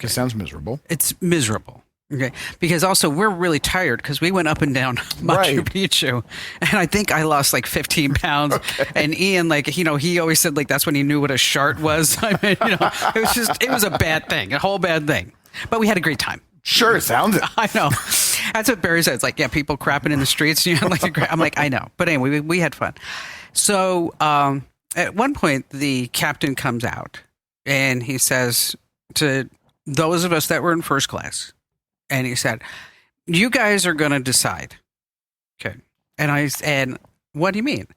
It sounds miserable. It's miserable. Okay. Because also we're really tired because we went up and down Machu Picchu, and I think I lost like 15 pounds. And Ian, he always said that's when he knew what a shart was. I mean, it was a bad thing, a whole bad thing, but we had a great time. Sure, it sounds it. I know. That's what Barry said. It's like, yeah, people crapping in the streets. I'm like, I know. But anyway, we had fun. So at one point, the captain comes out and he says to those of us that were in first class, and he said, you guys are going to decide. Okay. And what do you mean?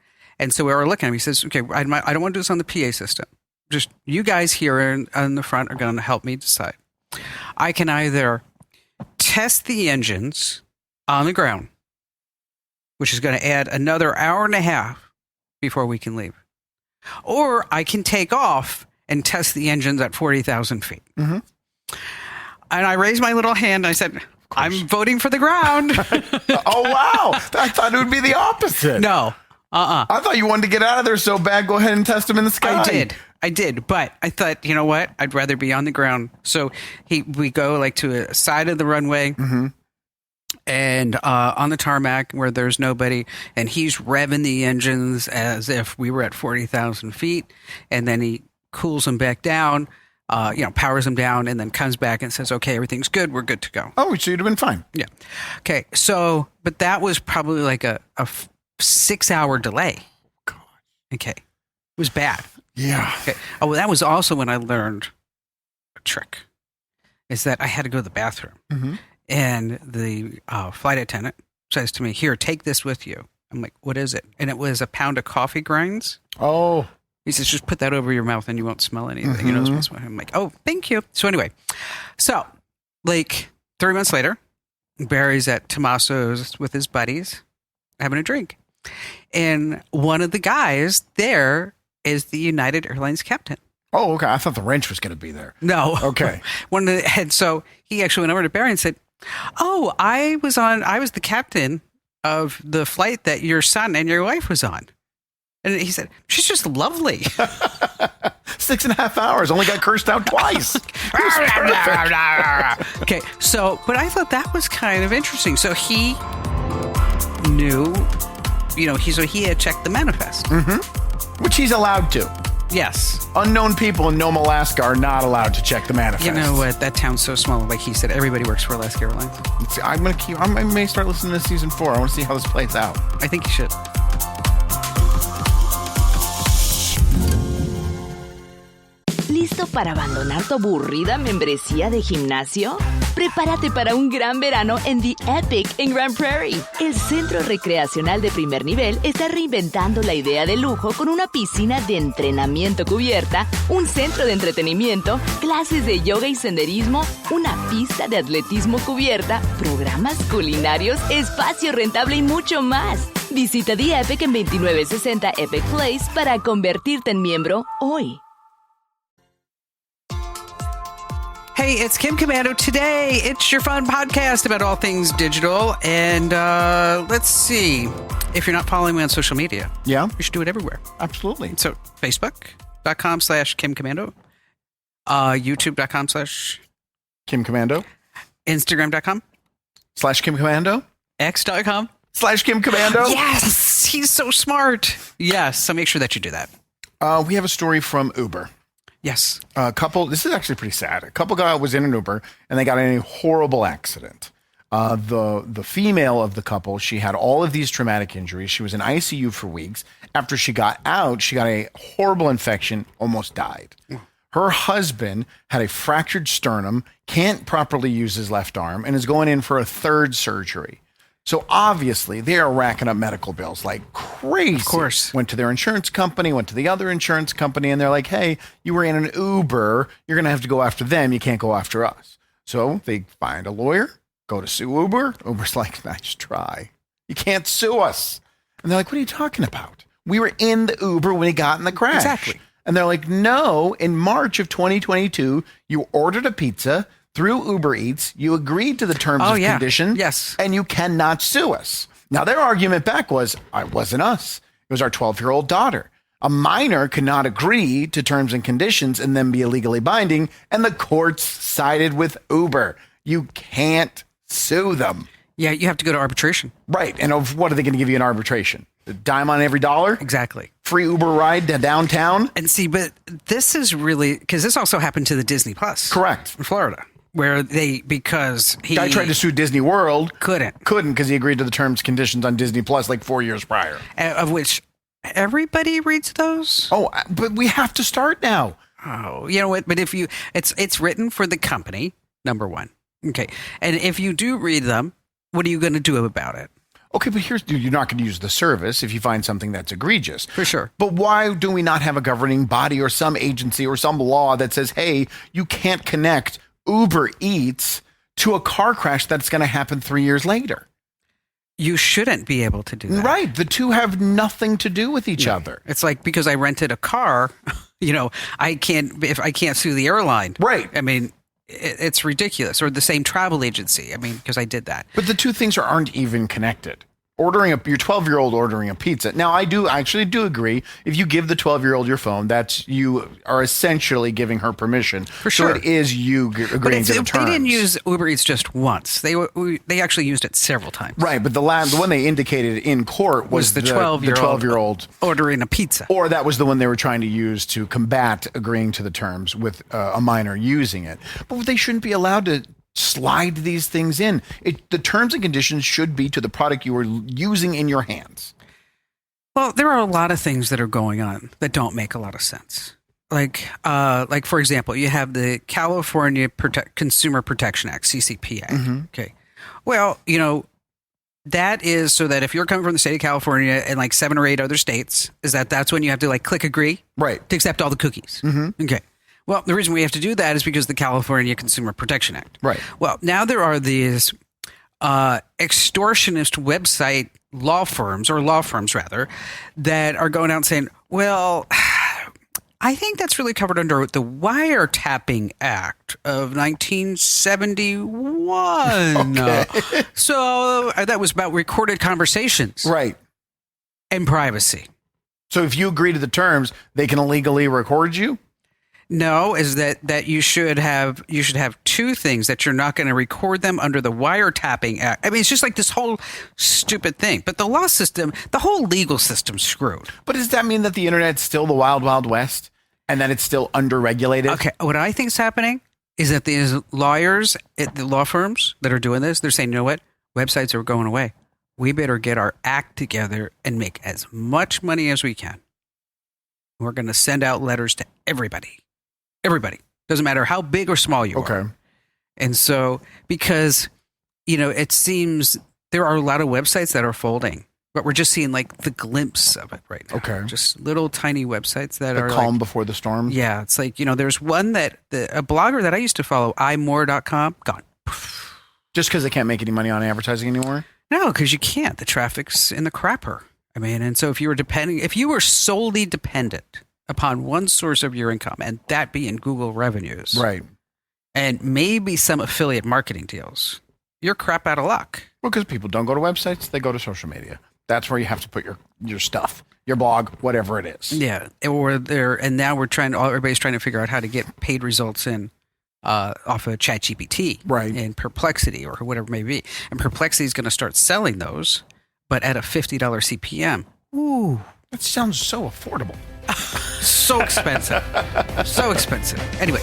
And so we were looking at him. He says, okay, I don't want to do this on the PA system. Just you guys here in the front are going to help me decide. I can either test the engines on the ground, which is going to add another hour and a half before we can leave, or I can take off and test the engines at 40,000 feet. And I raised my little hand and I said, I'm voting for the ground. Oh, wow. I thought it would be the opposite. No. I thought you wanted to get out of there so bad. Go ahead and test them in the sky. I did, but I thought, you know what? I'd rather be on the ground. So we go to a side of the runway and on the tarmac where there's nobody, and he's revving the engines as if we were at 40,000 feet, and then he cools them back down, powers them down, and then comes back and says, okay, everything's good. We're good to go. Oh, so you'd have been fine. Yeah. Okay. So, but that was probably like a 6-hour delay. God. Okay. It was bad. Yeah. Okay. Oh, well, that was also when I learned a trick, is that I had to go to the bathroom. And the flight attendant says to me, here, take this with you. I'm like, what is it? And it was a pound of coffee grinds. Oh. He says, just put that over your mouth and you won't smell anything. You know, I'm like, oh, thank you. So anyway, like 3 months later, Barry's at Tommaso's with his buddies having a drink. And one of the guys there is the United Airlines captain. Oh, okay. I thought the wrench was going to be there. No. Okay. And so he actually went over to Barry and said, oh, I was the captain of the flight that your son and your wife was on. And he said, she's just lovely. 6.5 hours. Only got cursed out twice. Okay. So, but I thought that was kind of interesting. So he knew, he had checked the manifest. Which he's allowed to. Yes. Unknown people in Nome, Alaska are not allowed to check the manifest. You know what? That town's so small. Like he said, everybody works for Alaska Airlines. I may start listening to season 4. I want to see how this plays out. I think you should. ¿Listo para abandonar tu aburrida membresía de gimnasio? Prepárate para un gran verano en The Epic en Grand Prairie. El centro recreacional de primer nivel está reinventando la idea de lujo con una piscina de entrenamiento cubierta, un centro de entretenimiento, clases de yoga y senderismo, una pista de atletismo cubierta, programas culinarios, espacio rentable y mucho más. Visita The Epic en 2960 Epic Place para convertirte en miembro hoy. Hey, it's Kim Commando. Today, it's your fun podcast about all things digital. And let's see. If you're not following me on social media, you should do it everywhere. Absolutely. So, Facebook.com/Kim Commando, YouTube.com/Kim Commando, Instagram.com/Kim Commando, X.com/Kim Commando. Yes, he's so smart. Yes, so make sure that you do that. We have a story from Uber. Yes. A couple, this is actually pretty sad. A couple guy was in an Uber and they got in a horrible accident. The female of the couple, she had all of these traumatic injuries. She was in ICU for weeks. After she got out, she got a horrible infection, almost died. Her husband had a fractured sternum, can't properly use his left arm, and is going in for a third surgery. So obviously they are racking up medical bills like crazy. Of course. Went to their insurance company, went to the other insurance company, and they're like, hey, you were in an Uber. You're going to have to go after them. You can't go after us. So they find a lawyer, go to sue Uber. Uber's like, nice try. You can't sue us. And they're like, what are you talking about? We were in the Uber when he got in the crash. Exactly. And they're like, no, in March of 2022, you ordered a pizza through Uber Eats, you agreed to the terms and conditions, and you cannot sue us. Now, their argument back was, it wasn't us. It was our 12-year-old daughter. A minor could not agree to terms and conditions and then be illegally binding, and the courts sided with Uber. You can't sue them. Yeah, you have to go to arbitration. Right, and what are they going to give you in arbitration? A dime on every dollar? Exactly. Free Uber ride to downtown? And see, but this is really, because this also happened to the Disney Plus. Correct. In Florida. Where because he... Guy tried to sue Disney World. Couldn't because he agreed to the terms and conditions on Disney Plus like 4 years prior. Of which everybody reads those. Oh, but we have to start now. Oh, you know what? But if you... It's written for the company, number one. Okay. And if you do read them, what are you going to do about it? Okay, but you're not going to use the service if you find something that's egregious. For sure. But why do we not have a governing body or some agency or some law that says, hey, you can't connect Uber Eats to a car crash that's going to happen 3 years later? You shouldn't be able to do that. Right. The two have nothing to do with each other. It's like, because I rented a car, I can't sue the airline. Right. I mean, it's ridiculous. Or the same travel agency. I mean, because I did that. But the two things aren't even connected. Your 12-year-old ordering a pizza. Now, I actually do agree. If you give the 12-year-old your phone, you are essentially giving her permission. For sure. So it is you agreeing to the terms. They didn't use Uber Eats just once. They actually used it several times. Right, but the one they indicated in court was the 12-year-old ordering a pizza. Or that was the one they were trying to use to combat agreeing to the terms with a minor using it. But they shouldn't be allowed to slide these things in. The terms and conditions should be to the product you are using in your hands. Well, there are a lot of things that are going on that don't make a lot of sense. Like for example, you have the California Consumer Protection Act, CCPA. Mm-hmm. Okay. Well, that is so that if you're coming from the state of California and like 7 or 8 other states, that's when you have to like click agree, right, to accept all the cookies. Mm-hmm. Okay. Well, the reason we have to do that is because of the California Consumer Protection Act. Right. Well, now there are these extortionist website law firms rather, that are going out and saying, well, I think that's really covered under the Wiretapping Act of 1971. Okay. So that was about recorded conversations. Right. And privacy. So if you agree to the terms, they can illegally record you? No, is that you should have 2 things: that you're not going to record them under the Wiretapping Act. I mean, it's just like this whole stupid thing. But the law system, the whole legal system's screwed. But does that mean that the internet's still the wild, wild west and that it's still underregulated? Okay, what I think is happening is that these lawyers at the law firms that are doing this, they're saying, you know what? Websites are going away. We better get our act together and make as much money as we can. We're going to send out letters to everybody. Everybody. Doesn't matter how big or small you are. And so, because, it seems there are a lot of websites that are folding, but we're just seeing like the glimpse of it right now. Okay. Just little tiny websites that are calm like, before the storm. Yeah. It's like, there's one a blogger that I used to follow, imore.com, gone. Just because they can't make any money on advertising anymore? No, because you can't. The traffic's in the crapper. I mean, and so if you were solely dependent upon one source of your income, and that being Google revenues, right, and maybe some affiliate marketing deals, you're crap out of luck. Well, because people don't go to websites, they go to social media. That's where you have to put your stuff, your blog, whatever it is. Yeah, and now everybody's trying to figure out how to get paid results in off of ChatGPT, right, and Perplexity or whatever it may be. And Perplexity is going to start selling those, but at a $50 CPM. Ooh, that sounds so affordable. So expensive. So expensive. Anyway,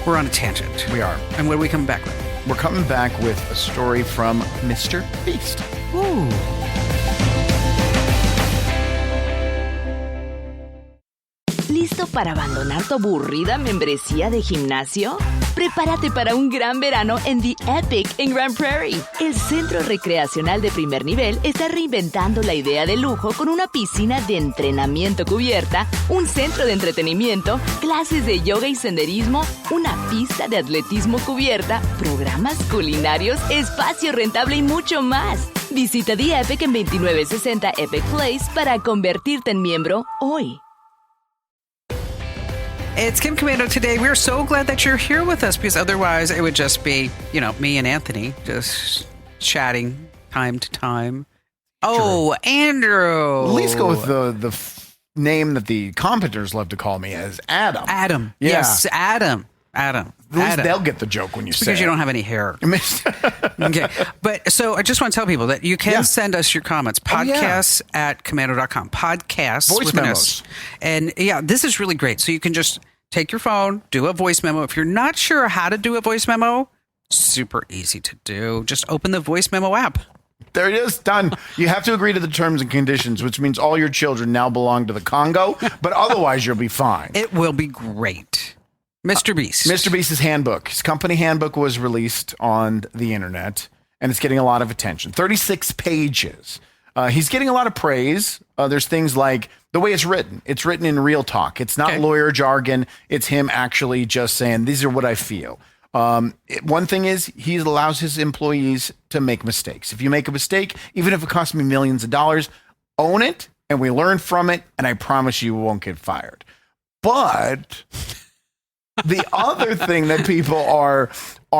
we're on a tangent. We are. And what are we coming back with? We're coming back with a story from Mr. Beast. Ooh. ¿Listo para abandonar tu aburrida membresía de gimnasio? Prepárate para un gran verano en The Epic en Grand Prairie. El centro recreacional de primer nivel está reinventando la idea de lujo con una piscina de entrenamiento cubierta, un centro de entretenimiento, clases de yoga y senderismo, una pista de atletismo cubierta, programas culinarios, espacio rentable y mucho más. Visita The Epic en 2960 Epic Place para convertirte en miembro hoy. It's Kim Commando today. We're so glad that you're here with us, because otherwise it would just be, me and Anthony just chatting time to time. Oh, Andrew. At least go with the name that the commenters love to call me as Adam. Adam. Yeah. Yes, Adam. Adam. At least they'll get the joke when you say because it. you don't have any hair. Okay. But so I just want to tell people that you can send us your comments. Podcasts at commando.com. Podcasts voice with an memos. S. And this is really great. So you can just take your phone, do a voice memo. If you're not sure how to do a voice memo, super easy to do. Just open the voice memo app. There it is. Done. You have to agree to the terms and conditions, which means all your children now belong to the Congo, but otherwise you'll be fine. It will be great. Mr. Beast. Mr. Beast's handbook. His company handbook was released on the internet, and it's getting a lot of attention. 36 pages. He's getting a lot of praise. There's things like the way it's written. It's written in real talk. It's not lawyer jargon. It's him actually just saying, these are what I feel. One thing is he allows his employees to make mistakes. If you make a mistake, even if it costs me millions of dollars, own it, and we learn from it, and I promise you won't get fired. But the other thing that people are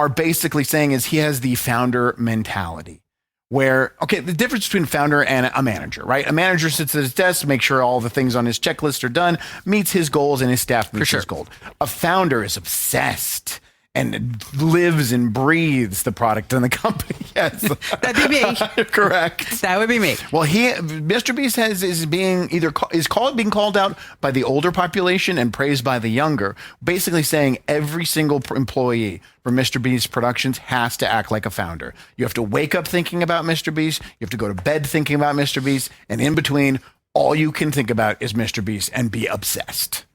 basically saying is he has the founder mentality, where, the difference between a founder and a manager, right? A manager sits at his desk to make sure all the things on his checklist are done, meets his goals, and his staff meets his goals. A founder is obsessed and lives and breathes the product and the company. Yes, that'd be me. Correct. That would be me. Well, Mr. Beast is being being called out by the older population and praised by the younger. Basically, saying every single employee for Mr. Beast Productions has to act like a founder. You have to wake up thinking about Mr. Beast. You have to go to bed thinking about Mr. Beast, and in between, all you can think about is Mr. Beast and be obsessed.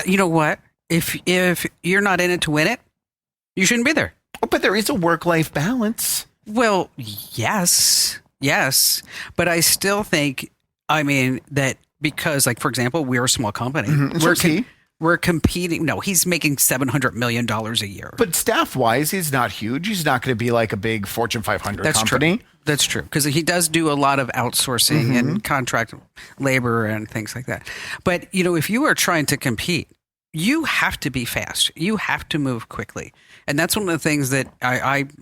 You know what? If you're not in it to win it, you shouldn't be there. Oh, but there is a work-life balance. Well, yes. Yes, but I still think, that because, like, for example, we're a small company. We're competing. No, he's making $700 million a year. But staff-wise, he's not huge. He's not going to be like a big Fortune 500 company. True. That's true, because he does do a lot of outsourcing and contract labor and things like that. But, if you are trying to compete, you have to be fast. You have to move quickly. And that's one of the things that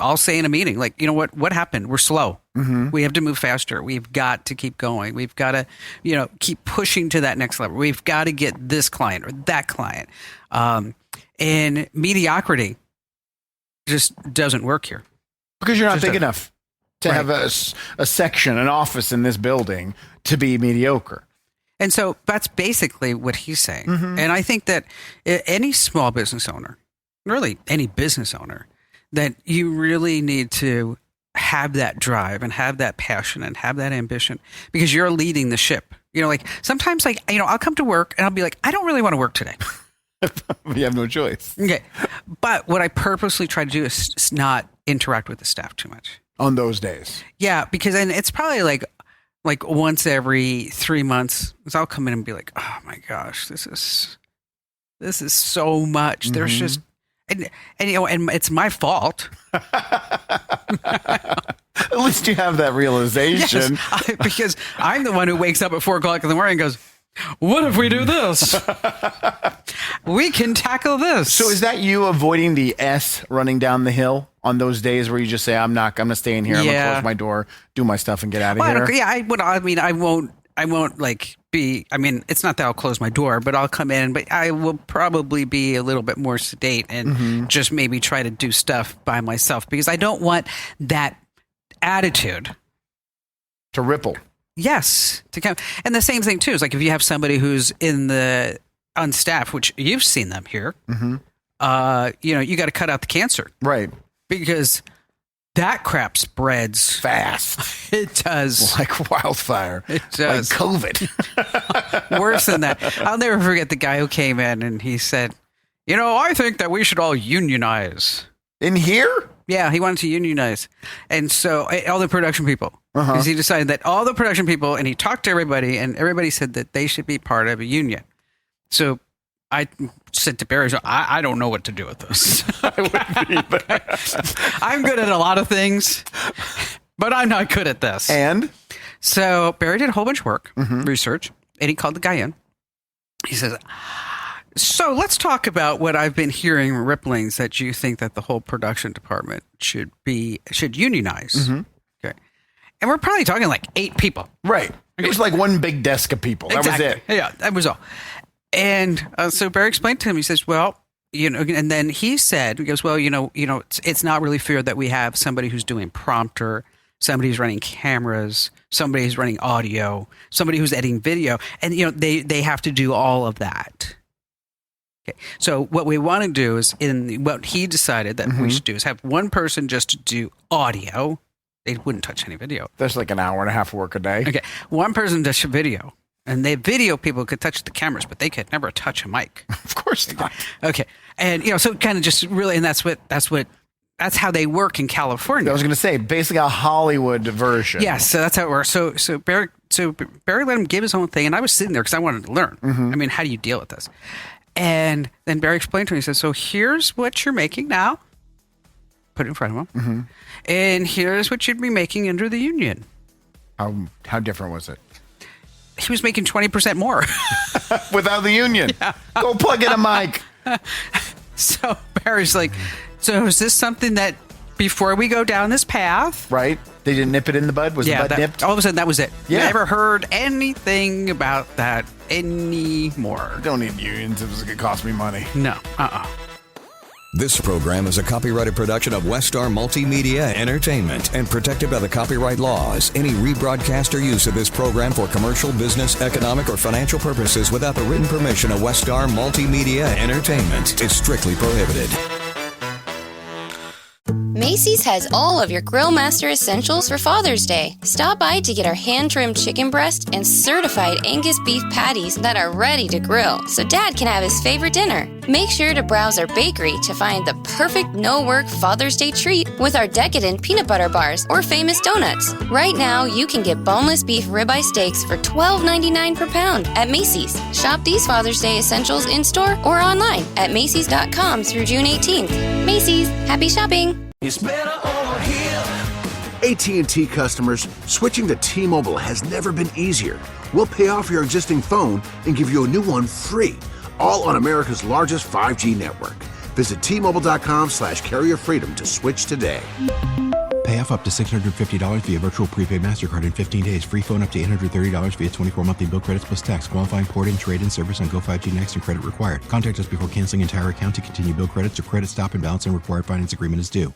I'll say in a meeting, like, what happened? We're slow. We have to move faster. We've got to keep going. We've got to, keep pushing to that next level. We've got to get this client or that client. And mediocrity just doesn't work here. Because you're not big enough to have a section, an office in this building to be mediocre. And so that's basically what he's saying. And I think that any small business owner, really any business owner, that you really need to have that drive and have that passion and have that ambition, because you're leading the ship. Sometimes I'll come to work and I'll be like, I don't really want to work today. You have no choice. Okay. But what I purposely try to do is not interact with the staff too much. On those days. Yeah, because then it's probably like once every 3 months, I'll come in and be like, oh my gosh, this is so much. There's just, and it's my fault. At least you have that realization. Yes, because I'm the one who wakes up at 4 o'clock in the morning and goes, what if we do this? We can tackle this. So is that you avoiding the S running down the hill on those days where you just say, I'm going to stay in here. I'm going to close my door, do my stuff and get out of here? I would. I won't it's not that I'll close my door, but I'll come in, but I will probably be a little bit more sedate and just maybe try to do stuff by myself, because I don't want that attitude to ripple. Yes, to come. And the same thing too is like if you have somebody who's on staff, which you've seen them here, you got to cut out the cancer, right? Because that crap spreads fast. It does, like wildfire. It does, like COVID. Worse than that. I'll never forget the guy who came in and he said, I think that we should all unionize. In here? Yeah, he wanted to unionize. And so all the production people, because he decided that all the production people, and he talked to everybody, and everybody said that they should be part of a union. So I said to Barry, I don't know what to do with this. I wouldn't either. I'm good at a lot of things, but I'm not good at this. And? So Barry did a whole bunch of work, research, and he called the guy in. He says, so let's talk about what I've been hearing ripplings that you think that the whole production department should unionize. Okay. And we're probably talking like 8 people. Right. It was like one big desk of people. That was it. Yeah, that was all. And so Barry explained to him, he says, well, and then he goes, well, it's not really fair that we have somebody who's doing prompter, somebody who's running cameras, somebody who's running audio, somebody who's editing video. And, they have to do all of that. Okay. So what we want to do is, what he decided that we should do is have one person just to do audio. They wouldn't touch any video. That's like an hour and a half work a day. Okay. One person does video. And the video people could touch the cameras, but they could never touch a mic. Of course not. Okay. And, so kind of just really, and that's how they work in California. I was going to say, basically a Hollywood version. Yes. So that's how it works. So Barry let him give his own thing. And I was sitting there because I wanted to learn. How do you deal with this? And then Barry explained to me, he says, so here's what you're making now. Put it in front of him. And here's what you'd be making under the union. How different was it? He was making 20% more. Without the union. Yeah. Go plug in a mic. So Barry's like, so is this something that before we go down this path? Right. They didn't nip it in the bud? Was the bud nipped? All of a sudden, that was it. Yeah. Never heard anything about that anymore. Don't need unions. It was going to cost me money. No. This program is a copyrighted production of Westar Multimedia Entertainment and protected by the copyright laws. Any rebroadcast or use of this program for commercial, business, economic, or financial purposes without the written permission of Westar Multimedia Entertainment is strictly prohibited. Macy's has all of your Grill Master essentials for Father's Day. Stop by to get our hand-trimmed chicken breast and certified Angus beef patties that are ready to grill, so Dad can have his favorite dinner. Make sure to browse our bakery to find the perfect no-work Father's Day treat with our decadent peanut butter bars or famous donuts. Right now, you can get boneless beef ribeye steaks for $12.99 per pound at Macy's. Shop these Father's Day essentials in-store or online at Macys.com through June 18th. Macy's, happy shopping! It's better over here. AT&T customers, switching to T-Mobile has never been easier. We'll pay off your existing phone and give you a new one free, all on America's largest 5G network. Visit T-Mobile.com/carrierfreedom to switch today. Pay off up to $650 via virtual prepaid MasterCard in 15 days. Free phone up to $830 via 24 monthly bill credits plus tax. Qualifying port and trade-in service on Go 5G Next and credit required. Contact us before canceling entire account to continue bill credits or credit stop and balance and required finance agreement is due.